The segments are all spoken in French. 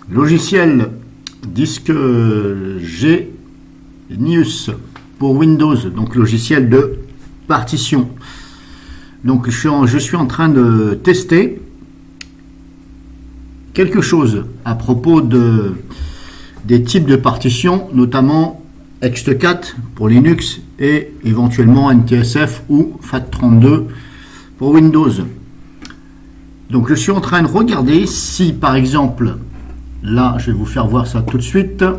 Logiciel disque Genius pour Windows, donc logiciel de partition. Donc je suis en train de tester quelque chose à propos des types de partitions, notamment ext4 pour Linux et éventuellement NTSF ou FAT32 pour Windows. Donc je suis en train de regarder si par exemple, là je vais vous faire voir ça tout de suite. Là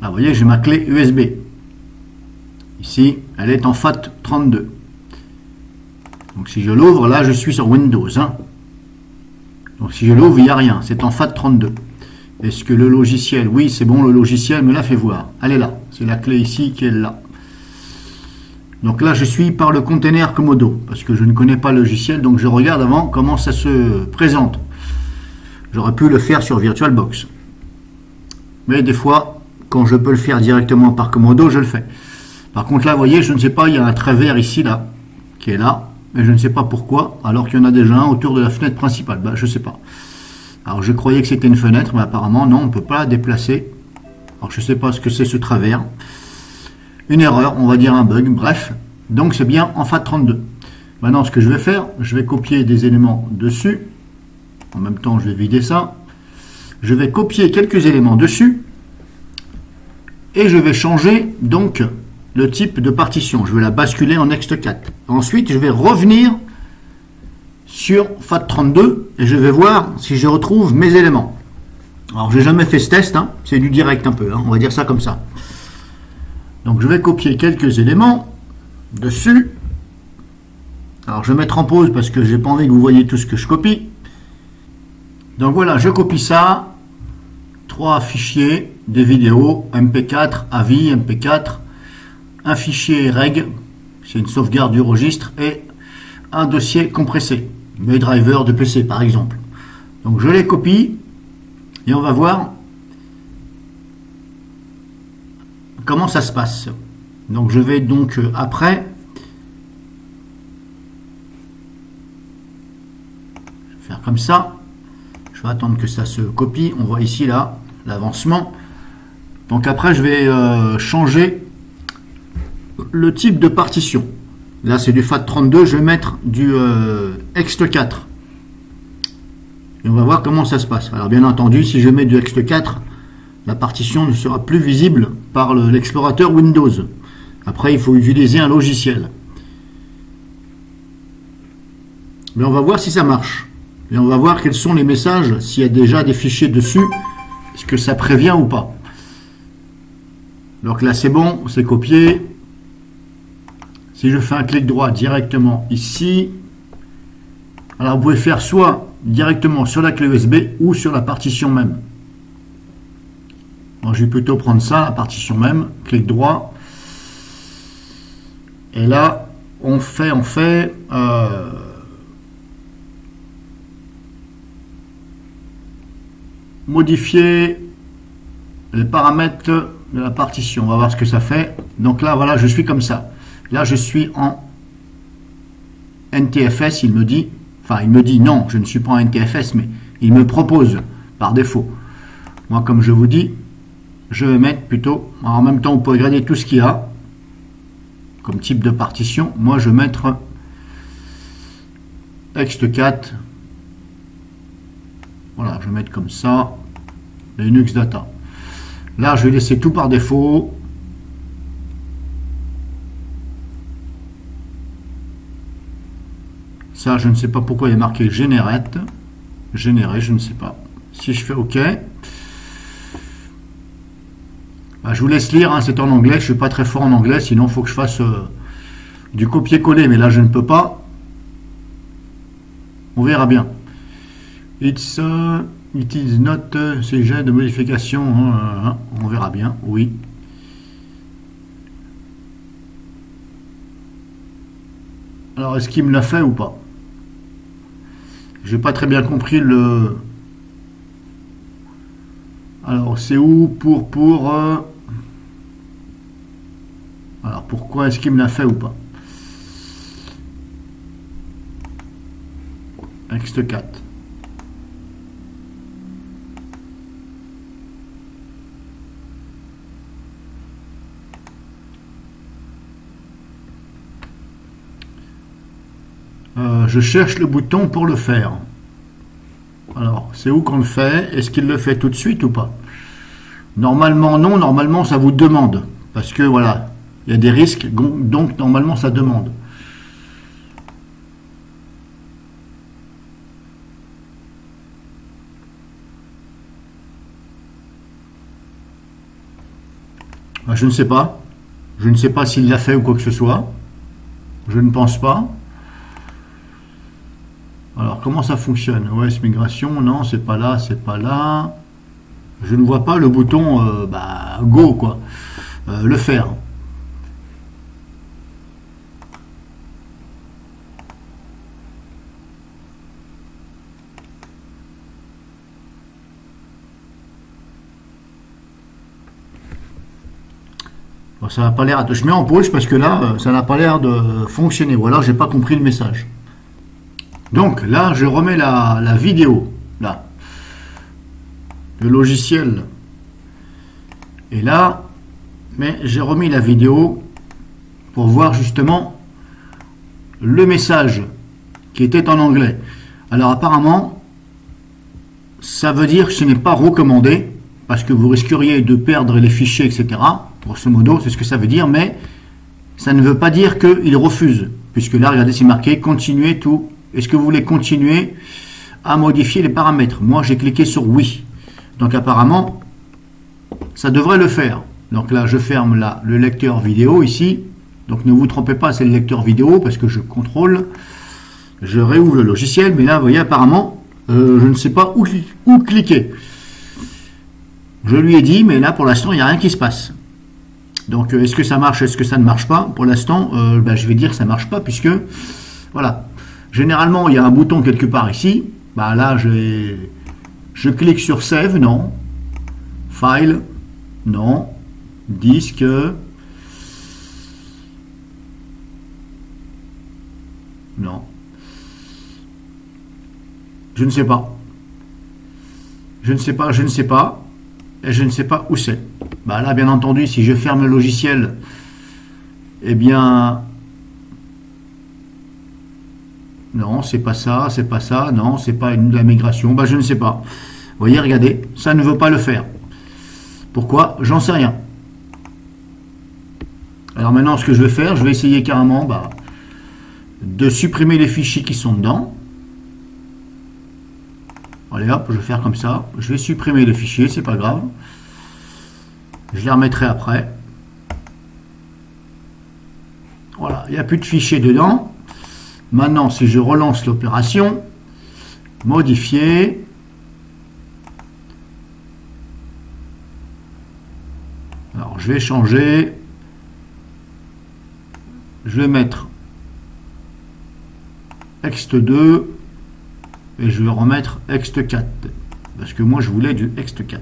vous voyez, j'ai ma clé USB. Ici, elle est en FAT32. Donc si je l'ouvre, là je suis sur Windows. Donc si je l'ouvre, il n'y a rien, c'est en FAT32. Est-ce que le logiciel, oui c'est bon, le logiciel me l'a fait voir. Elle est là, c'est la clé ici qui est là. Donc là je suis par le container Komodo, parce que je ne connais pas le logiciel, donc je regarde avant comment ça se présente. J'aurais pu le faire sur VirtualBox. Mais des fois, quand je peux le faire directement par Komodo, je le fais. Par contre là, vous voyez, je ne sais pas, il y a un trait vert ici, là, qui est là, mais je ne sais pas pourquoi, alors qu'il y en a déjà un autour de la fenêtre principale. Ben, je ne sais pas. Alors je croyais que c'était une fenêtre, mais apparemment non, on ne peut pas la déplacer. Alors je ne sais pas ce que c'est ce travers. Une erreur, on va dire un bug, bref. Donc c'est bien en FAT32. Maintenant ce que je vais faire, je vais copier des éléments dessus. En même temps je vais vider ça. Je vais copier quelques éléments dessus. Et je vais changer donc le type de partition. Je vais la basculer en ext4. Ensuite je vais revenir sur FAT32 et je vais voir si je retrouve mes éléments. Alors j'ai jamais fait ce test, c'est du direct un peu, on va dire ça comme ça. Donc je vais copier quelques éléments dessus. Alors je vais mettre en pause parce que j'ai pas envie que vous voyez tout ce que je copie. Donc voilà, je copie ça. 3 fichiers, des vidéos, MP4, AVI, MP4, un fichier reg, c'est une sauvegarde du registre, et un dossier compressé, mes drivers de PC par exemple. Donc je les copie et on va voir comment ça se passe. Donc je vais donc après, je vais faire comme ça, je vais attendre que ça se copie, on voit ici là l'avancement. Donc après je vais changer le type de partition. Là c'est du FAT32, je vais mettre du ext4 et on va voir comment ça se passe. Alors bien entendu, si je mets du ext4, la partition ne sera plus visible par l'explorateur Windows. Après il faut utiliser un logiciel, mais on va voir si ça marche et on va voir quels sont les messages, s'il y a déjà des fichiers dessus, est-ce que ça prévient ou pas. Donc là c'est bon, c'est copié. Si je fais un clic droit directement ici, alors vous pouvez faire soit directement sur la clé USB ou sur la partition même. Moi je vais plutôt prendre ça, la partition même, clic droit. Et là on fait modifier les paramètres de la partition. On va voir ce que ça fait. Donc là voilà, je suis comme ça. Là, je suis en NTFS, il me dit non, je ne suis pas en NTFS, mais il me propose par défaut. Moi, comme je vous dis, je vais mettre plutôt, en même temps, vous pouvez regarder tout ce qu'il y a comme type de partition. Moi, je vais mettre ext4. Voilà, je vais mettre comme ça, Linux Data. Là, je vais laisser tout par défaut. Ça, je ne sais pas pourquoi il y a marqué Generate. Générer, je ne sais pas. Si je fais OK, bah, je vous laisse lire, c'est en anglais. Je ne suis pas très fort en anglais, sinon il faut que je fasse du copier-coller, mais là je ne peux pas. On verra bien. It is not sujet de modification. On verra bien, oui. Alors, est-ce qu'il me l'a fait ou pas? J'ai pas très bien compris le... Alors, c'est où pour... Alors, pourquoi est-ce qu'il me l'a fait ou pas? ext4. je cherche le bouton pour le faire. Alors, c'est où qu'on le fait? Est-ce qu'il le fait tout de suite ou pas? Normalement, non. Normalement, ça vous demande. Parce que, voilà, il y a des risques. Donc, normalement, ça demande. Ben, je ne sais pas. Je ne sais pas s'il l'a fait ou quoi que ce soit. Je ne pense pas. Alors, comment ça fonctionne? OS migration, non, c'est pas là, c'est pas là. Je ne vois pas le bouton Go, quoi. Le faire. Bon, ça n'a pas l'air. Je mets en pause parce que là, ça n'a pas l'air de fonctionner. Ou alors, j'ai pas compris le message. Donc là, je remets la vidéo, là, le logiciel est là, mais j'ai remis la vidéo pour voir justement le message qui était en anglais. Alors apparemment, ça veut dire que ce n'est pas recommandé, parce que vous risqueriez de perdre les fichiers, etc. Grosso modo, c'est ce que ça veut dire, mais ça ne veut pas dire qu'il refuse, puisque là, regardez, c'est marqué « Continuez tout ». Est-ce que vous voulez continuer à modifier les paramètres? Moi, j'ai cliqué sur oui. Donc, apparemment, ça devrait le faire. Donc là, je ferme là, le lecteur vidéo ici. Donc, ne vous trompez pas, c'est le lecteur vidéo parce que je contrôle. Je réouvre le logiciel. Mais là, vous voyez, apparemment, je ne sais pas où cliquer. Je lui ai dit, mais là, pour l'instant, il n'y a rien qui se passe. Donc, est-ce que ça marche? Est-ce que ça ne marche pas? Pour l'instant, je vais dire que ça ne marche pas puisque, voilà. Généralement, il y a un bouton quelque part ici. Bah là, je clique sur Save, non. File, non. Disque. Non. Je ne sais pas. Je ne sais pas, je ne sais pas. Et je ne sais pas où c'est. Bah là, bien entendu, si je ferme le logiciel, eh bien... Non, c'est pas ça, non, c'est pas de la migration, bah je ne sais pas. Vous voyez, regardez, ça ne veut pas le faire. Pourquoi? J'en sais rien. Alors maintenant, ce que je vais faire, je vais essayer carrément de supprimer les fichiers qui sont dedans. Allez hop, je vais faire comme ça. Je vais supprimer les fichiers, c'est pas grave. Je les remettrai après. Voilà, il n'y a plus de fichiers dedans. Maintenant, si je relance l'opération, modifier, alors je vais changer, je vais mettre ext2 et je vais remettre ext4 parce que moi je voulais du ext4.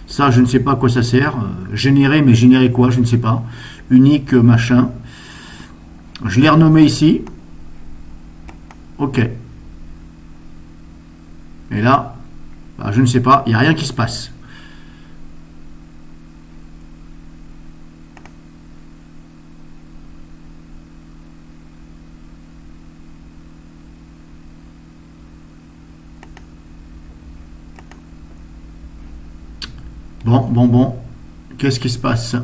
Ça, je ne sais pas à quoi ça sert. Générer, mais générer quoi? Je ne sais pas. Unique machin. Je l'ai renommé ici. OK. Et là, je ne sais pas, il n'y a rien qui se passe. Bon. Qu'est-ce qui se passe?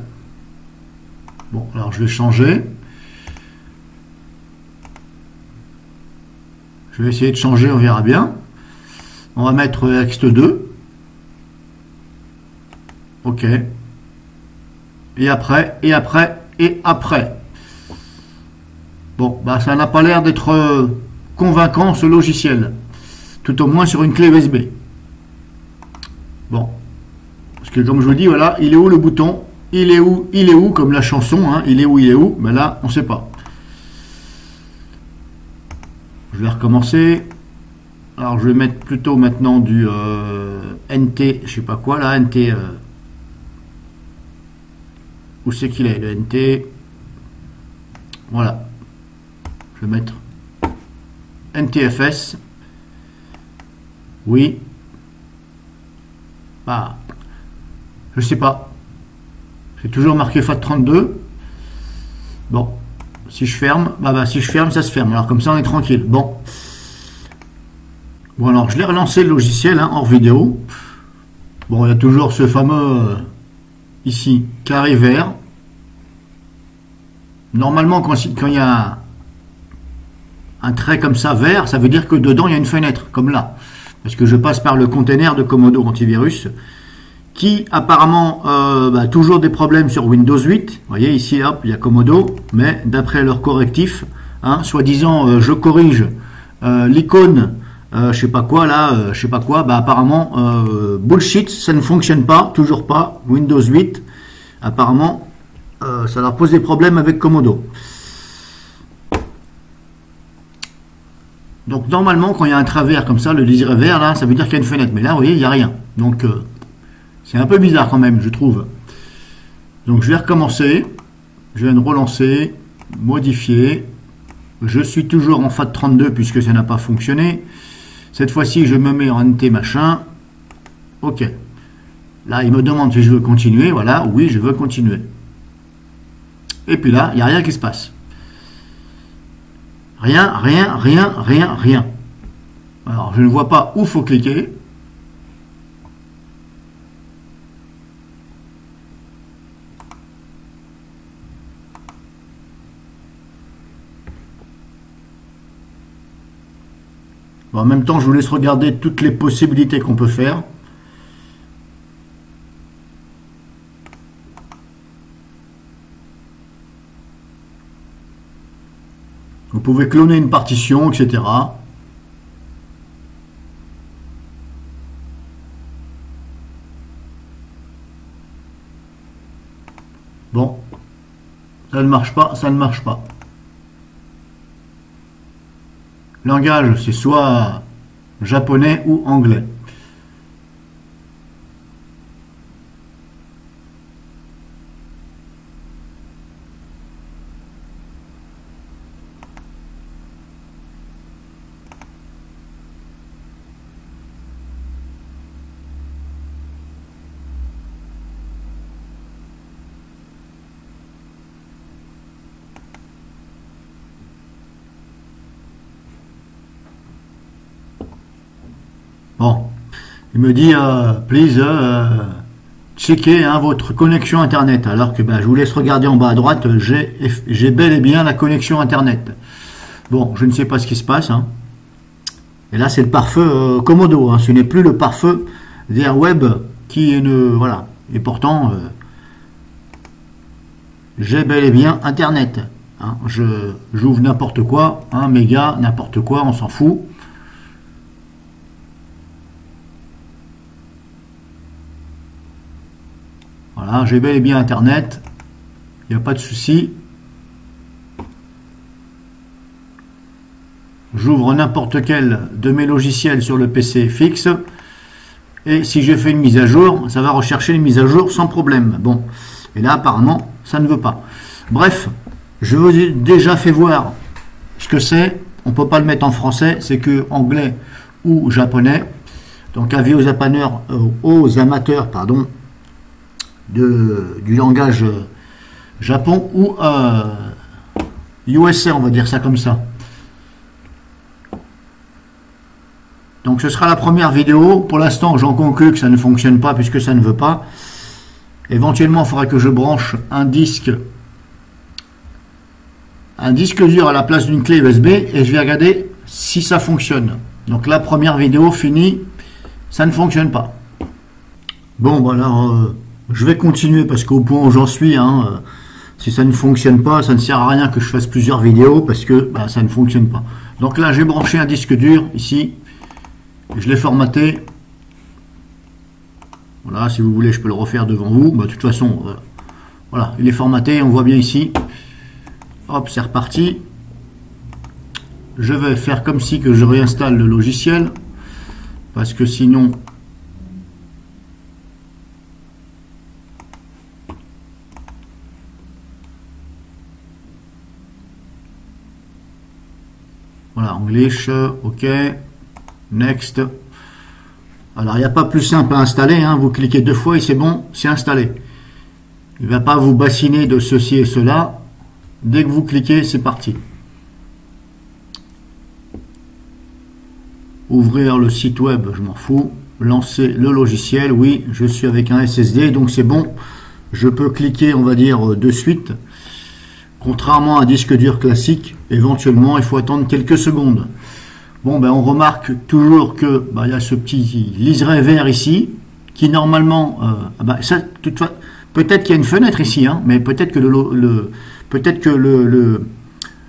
Bon, alors je vais changer. Je vais essayer de changer, on verra bien. On va mettre ext2. OK. Et après. Bon, ça n'a pas l'air d'être convaincant ce logiciel. Tout au moins sur une clé USB. Bon. Parce que comme je vous dis, voilà, il est où le bouton? Il est où, comme la chanson, hein, il est où? Mais là, on ne sait pas. Je vais recommencer. Alors je vais mettre plutôt maintenant du NT, je sais pas quoi là, NT. Où c'est qu'il est le NT? Voilà. Je vais mettre NTFS. Oui. Je sais pas. C'est toujours marqué FAT32. Bon. Si je ferme, si je ferme, ça se ferme. Alors comme ça, on est tranquille. Bon. Bon, alors je l'ai relancé le logiciel hors vidéo. Bon, il y a toujours ce fameux ici carré vert. Normalement, quand il y a un trait comme ça vert, ça veut dire que dedans il y a une fenêtre, comme là. Parce que je passe par le container de Comodo Antivirus, qui apparemment toujours des problèmes sur Windows 8. Vous voyez ici, hop, il y a Comodo, mais d'après leur correctif, soi-disant je corrige l'icône, je sais pas quoi là, je sais pas quoi, apparemment bullshit, ça ne fonctionne pas, toujours pas, Windows 8, apparemment ça leur pose des problèmes avec Comodo. Donc normalement quand il y a un travers comme ça, le désiré vert là, ça veut dire qu'il y a une fenêtre, mais là vous voyez il n'y a rien, donc c'est un peu bizarre quand même je trouve. Donc je vais recommencer, je viens de relancer, modifier, je suis toujours en FAT32 puisque ça n'a pas fonctionné, cette fois-ci je me mets en NT machin, ok, là il me demande si je veux continuer, voilà, oui je veux continuer, et puis là il n'y a rien qui se passe. Rien. Alors, je ne vois pas où faut cliquer. Bon, en même temps, je vous laisse regarder toutes les possibilités qu'on peut faire. Vous pouvez cloner une partition, etc. Bon, ça ne marche pas, ça ne marche pas. Langage, c'est soit japonais ou anglais. Bon, il me dit, please, checker votre connexion Internet. Alors que je vous laisse regarder en bas à droite, j'ai bel et bien la connexion Internet. Bon, je ne sais pas ce qui se passe. Et là, c'est le pare-feu Comodo. Ce n'est plus le pare-feu d'Airweb qui est voilà. Et pourtant, j'ai bel et bien Internet. J'ouvre n'importe quoi, méga, n'importe quoi, on s'en fout. Voilà, j'ai bel et bien Internet, il n'y a pas de souci. J'ouvre n'importe quel de mes logiciels sur le PC fixe, et si j'ai fait une mise à jour, ça va rechercher une mise à jour sans problème. Bon, et là apparemment, ça ne veut pas. Bref, je vous ai déjà fait voir ce que c'est. On ne peut pas le mettre en français, c'est que anglais ou japonais. Donc avis aux amateurs, pardon, du langage Japon ou USA, on va dire ça comme ça. Donc ce sera la première vidéo. Pour l'instant, j'en conclus que ça ne fonctionne pas puisque ça ne veut pas. Éventuellement, il faudra que je branche un disque dur à la place d'une clé USB et je vais regarder si ça fonctionne. Donc la première vidéo finie, ça ne fonctionne pas. Bon, alors je vais continuer parce qu'au point où j'en suis, si ça ne fonctionne pas, ça ne sert à rien que je fasse plusieurs vidéos parce que ça ne fonctionne pas. Donc là, j'ai branché un disque dur ici, je l'ai formaté. Voilà, si vous voulez, je peux le refaire devant vous. De toute façon, voilà, il est formaté, on voit bien ici. Hop, c'est reparti. Je vais faire comme si que je réinstalle le logiciel parce que sinon voilà, English, ok, next. Alors il n'y a pas plus simple à installer, vous cliquez 2 fois et c'est bon, c'est installé. Il ne va pas vous bassiner de ceci et cela. Dès que vous cliquez, c'est parti. Ouvrir le site web, je m'en fous. Lancer le logiciel, oui, je suis avec un SSD, donc c'est bon. Je peux cliquer, on va dire, de suite. Contrairement à un disque dur classique, éventuellement, il faut attendre quelques secondes. Bon, ben, on remarque toujours que il y a ce petit liseré vert ici, qui normalement, peut-être qu'il y a une fenêtre ici, hein, mais peut-être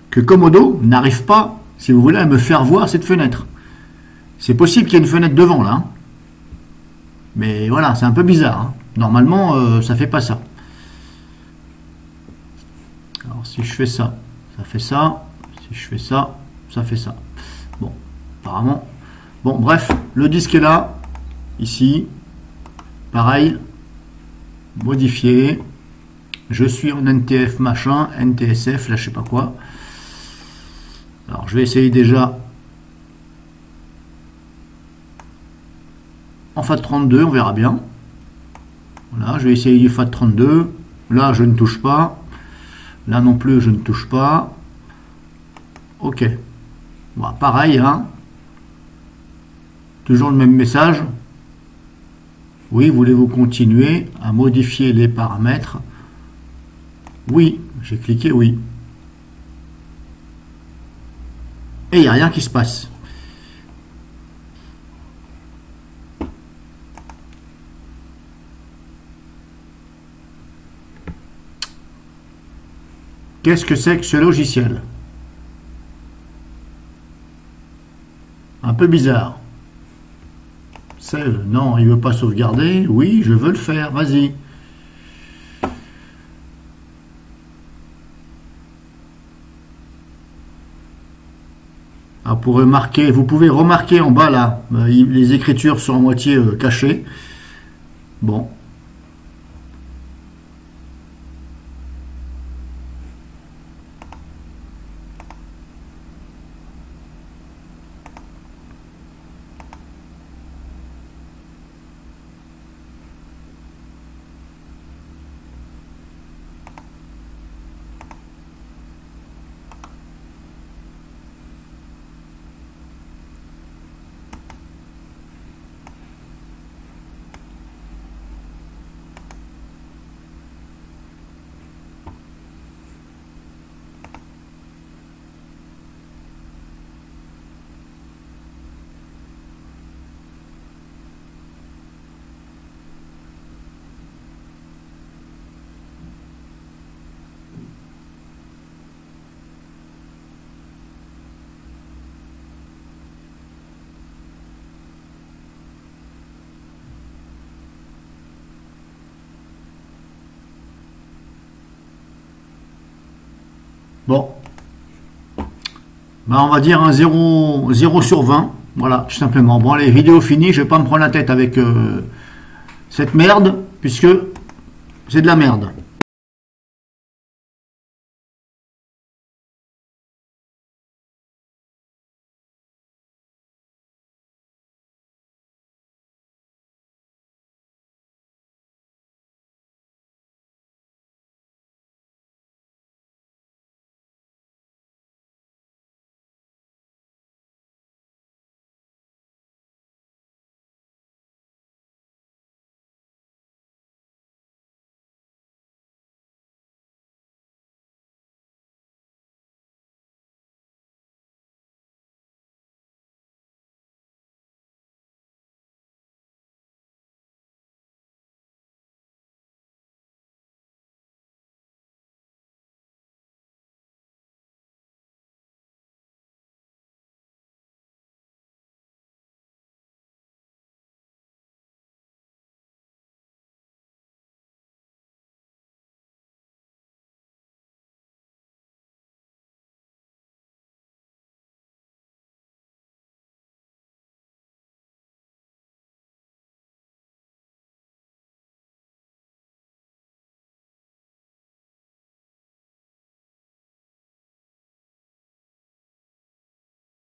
que Komodo n'arrive pas, si vous voulez, à me faire voir cette fenêtre. C'est possible qu'il y ait une fenêtre devant là, hein. Mais voilà, c'est un peu bizarre, hein. Normalement, ça fait pas ça. Alors si je fais ça, ça fait ça. Si je fais ça, ça fait ça. Bon, apparemment. Bon, bref, le disque est là, ici. Pareil, modifier. Je suis en NTF machin, NTSF, là je sais pas quoi. Alors je vais essayer déjà en FAT32, on verra bien. Voilà, je vais essayer du FAT32. Là, je ne touche pas. Là non plus, je ne touche pas. Ok. Bon, pareil, hein. Toujours le même message. Oui, voulez-vous continuer à modifier les paramètres? Oui, j'ai cliqué oui. Et il n'y a rien qui se passe. Qu'est-ce que c'est que ce logiciel? Un peu bizarre. Save, non, il ne veut pas sauvegarder. Oui, je veux le faire, vas-y. Vous pouvez remarquer en bas là, les écritures sont à moitié cachées. Bon. Bon, on va dire un 0 sur 20, voilà, tout simplement. Bon, allez, vidéo finie, je vais pas me prendre la tête avec cette merde, puisque c'est de la merde.